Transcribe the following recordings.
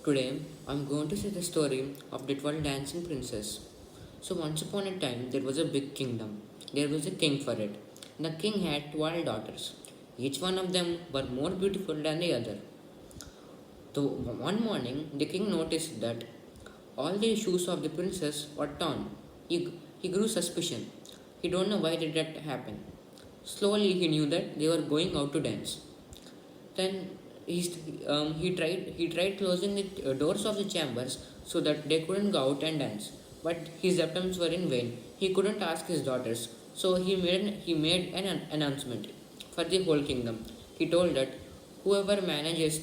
Today, I'm going to say the story of the 12 dancing princess. So, once upon a time, there was a big kingdom. There was a king for it. The king had 12 daughters. Each one of them were more beautiful than the other. So, one morning, the king noticed that all the shoes of the princess were torn. He grew suspicion. He don't know why did that happen. Slowly, he knew that they were going out to dance. Then he tried closing the doors of the chambers so that they couldn't go out and dance. But his attempts were in vain. He couldn't ask his daughters, so he made an announcement for the whole kingdom. He told that whoever manages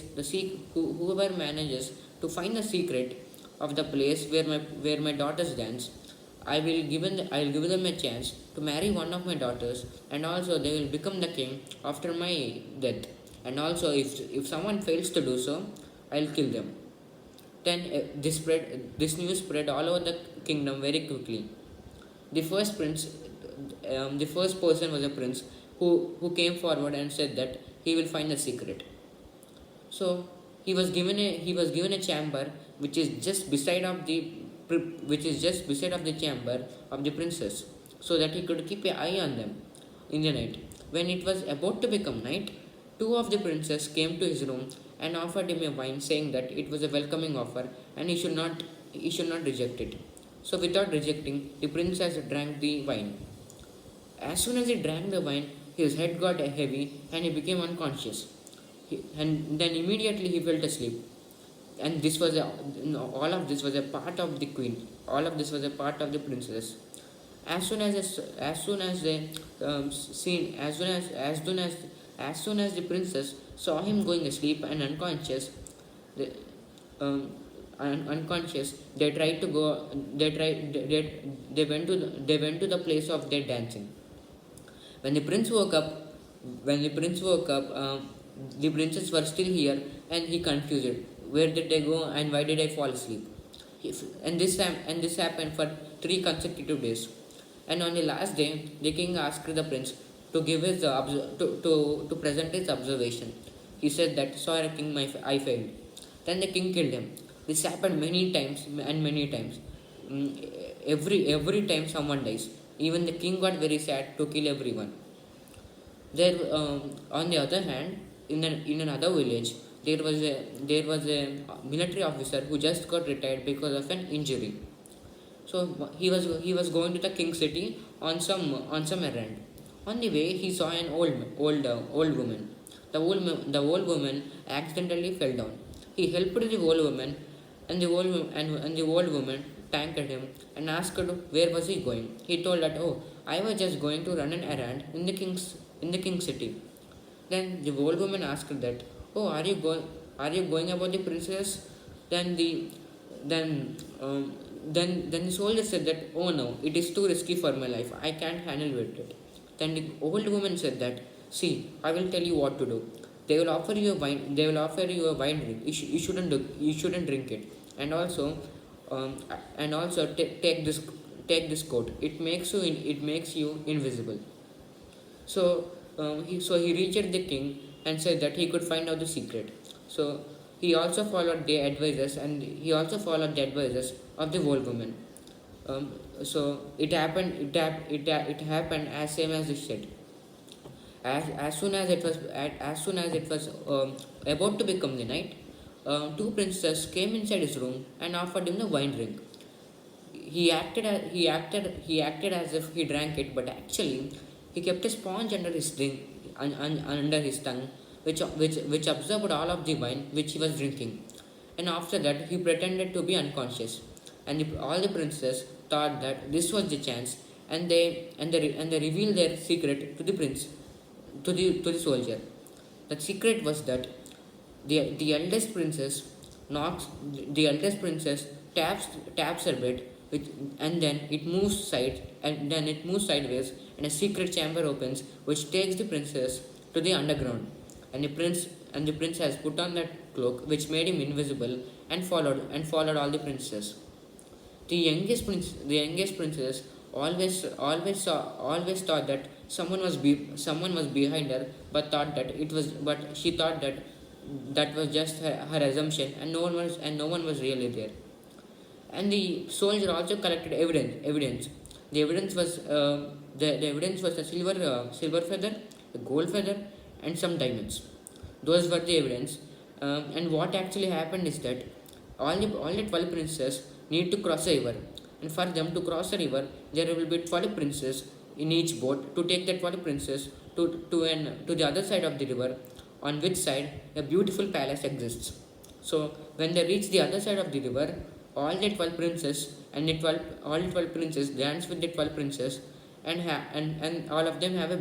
to find the secret of the place where my daughters dance, I will give them a chance to marry one of my daughters, and also they will become the king after my death. And also, if someone fails to do so, I'll kill them. Then this news spread all over the kingdom very quickly. The first prince, the first person was a prince who came forward and said that he will find the secret. So he was given a chamber which is just beside of the chamber of the princess, so that he could keep an eye on them in the night. When it was about to become night, two of the princes came to his room and offered him a wine, saying that it was a welcoming offer and he should not reject it. So without rejecting, the princess drank the wine. As soon as he drank the wine, his head got heavy and he became unconscious. And then immediately he fell asleep. And all of this was a part of the queen. All of this was a part of the princess. As soon as the princess saw him going asleep and unconscious, the, unconscious, they tried to go. They went to the place of their dancing. When the prince woke up, when the prince woke up, the princes were still here, and he confused. Where did they go, and why did I fall asleep? And this happened for 3 consecutive days. And on the last day, the king asked the prince to give his to present his observation. He said that, "Sorry, king, I failed." Then the king killed him. This happened many times and many times. Every time someone dies, even the king got very sad to kill everyone. On the other hand, in another village, there was a military officer who just got retired because of an injury. So he was going to the king city on some errand. On the way, he saw an old woman. The old woman accidentally fell down. He helped the old woman, and the old woman thanked him and asked where was he going. He told that, "Oh, I was just going to run an errand in the king's city." Then the old woman asked that, "Oh, are you going about the princess?" Then the then then the soldier said that, "Oh no, it is too risky for my life. I can't handle with it." Then the old woman said that, "See, I will tell you what to do. They will offer you a wine. They will offer you a wine drink. You shouldn't drink it. And also take this coat. It makes you invisible." So he reached the king and said that he could find out the secret. So he also followed the advices, and he also followed the advices of the old woman. So it happened. It happened as same as it said. As soon as it was about to become the night, two princes came inside his room and offered him the wine drink. He acted as if he drank it, but actually he kept a sponge under his drink, under his tongue, which absorbed all of the wine which he was drinking. And after that, he pretended to be unconscious, and all the princes thought that this was the chance, and they revealed their secret to the prince, to the soldier. The secret was that the eldest princess knocks the eldest princess taps her bed, which, and then it moves sideways, and a secret chamber opens which takes the princess to the underground. And the prince has put on that cloak which made him invisible, and followed all the princes. The youngest princess always thought that someone was behind her, but she thought that that was just her assumption, and no one was really there. And the soldier also collected evidence. The evidence was the evidence was a silver feather, a gold feather, and some diamonds. Those were the evidence. And what actually happened is that all the 12 princes need to cross a river, and for them to cross a river, there will be 12 princes in each boat to take the 12 princes to the other side of the river, on which side a beautiful palace exists. So when they reach the other side of the river, all the 12 princes dance with the 12 princes, and all of them have a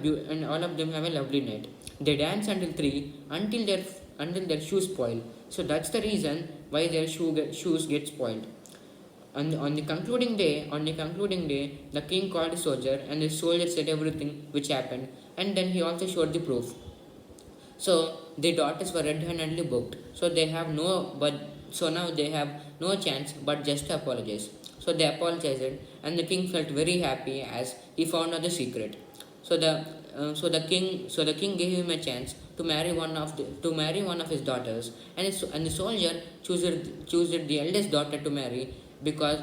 lovely night. They dance until 3, until their shoes spoil. So that's the reason why their shoes get spoiled. On the concluding day, the king called a soldier, and the soldier said everything which happened, and then he also showed the proof. So the daughters were red-handedly booked. So now they have no chance but just to apologize. So they apologized, and the king felt very happy as he found out the secret. So the king gave him a chance to marry one of his daughters, and the soldier chose the eldest daughter to marry, because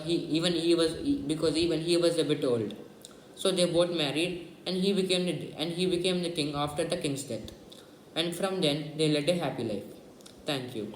even he was a bit old. So they both married, and he became the king after the king's death. And from then they led a happy life. Thank you.